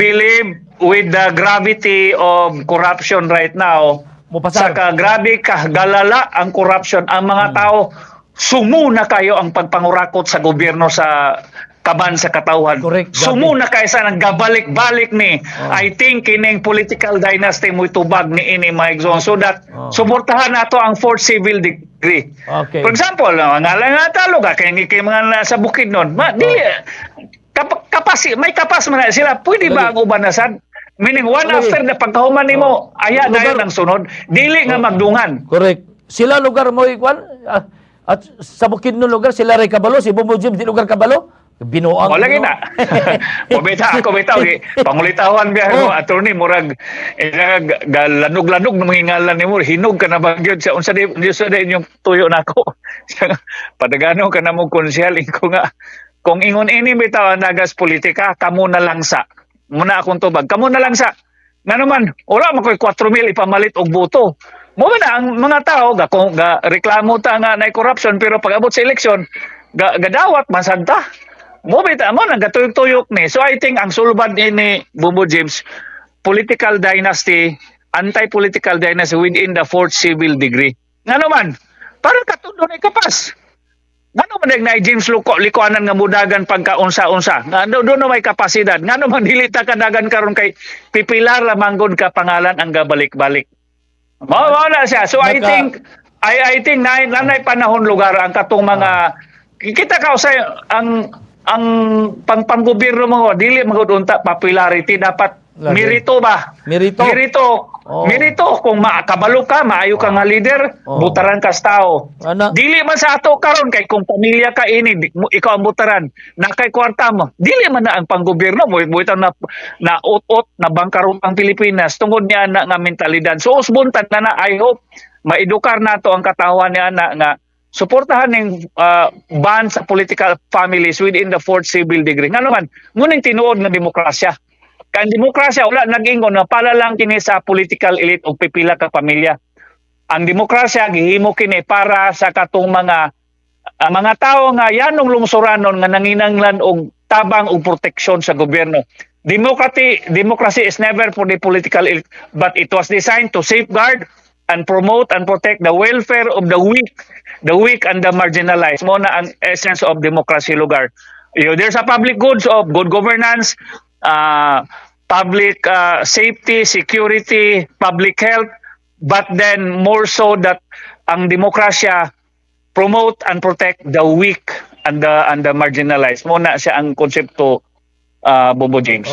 believe with the gravity of corruption right now, Mupasar. saka grabe kagalala ang corruption, ang mga tao sumuna kayo ang pagpangurakot sa gobyerno sa kaban sa katawhan. Correct, grabe. Sumuna kayo sa naggabalik-balik ni. I think kining political dynasty mo itubag ni ini Mike Zon so that suportahan nato ang fourth civil degree. Okay. For example, nga lang nga talo ka kay mga nasa bukid nun. May kapas man na sila. Pwede ba ang ubanasan? Meaning one after na pagkahuman nimo aya na yun ang sunod. Dili nga magdungan. Correct. Sila lugar mo ikwan at sa bukid no lugar sila ray kabalo, si Bombo Jim di lugar kabalo. Binuang. Wala gina. Ako bitaw pangulitawan biya mo attorney murag lanog-lanog na mangingalan nimo hinog ka na ba gyud sa unsa di inyong tuyo nako. Padagano ka na mo konsyal ko nga kung ingon ini bitaw nagas politika kamo na lang sa muna akong tubag kamo na lang sa naman wala mo koy 4,000 ipamalit og boto. Mo na ang mga tao ga reklamo ta nga na corruption pero pag abot sa eleksyon gadawat masagta. Mo nagatuyok-tuyok ni. So I think ang sulbad ni Bombo James, political dynasty, anti-political dynasty within the fourth civil degree. Nga naman, parang katundo na kapas. Nga naman na James likuanan nga mudagan pagka-unsa-unsa. Nga doon na may kapasidad. Nga naman dilita kadagan karon kay pipilar lamanggod ka pangalan ang gabalik-balik. Mao na siya. So I think nanay panahon lugar ang katong mga kita kausay ang panggobyerno mo dili magudunta popularity dapat Lagi. merito ba merito kung makabalo ka maayo ka nga leader butaran ka sa tao dili man sa ato karon kay kung pamilya ka ini ikaw ang butaran na kay kwarta mo dili man na ang panggobyerno mo buitan na ut-ut na bangkarot ang Pilipinas tungod niya na nga mentalidad so usbuntan na I hope maedukar nato ang katawan niya nga suportahan ng ban sa political families within the fourth civil degree. Nga naman, ngunit tinuod ng demokrasya. Kan demokrasya, wala nag-ingon na pala lang kini sa political elite o pipila ka pamilya. Ang demokrasya, gihimo kini para sa katong mga tao nga yanong lungsuranon nga nanginanglan og tabang o proteksyon sa gobyerno. Democracy is never for the political elite, but it was designed to safeguard and promote and protect the welfare of the weak and the marginalized. Mo na ang essence of democracy lugar. There's a public goods of good governance, public safety, security, public health, but then more so that ang demokrasya promote and protect the weak and the marginalized. Mo na siya ang konsepto Bombo James.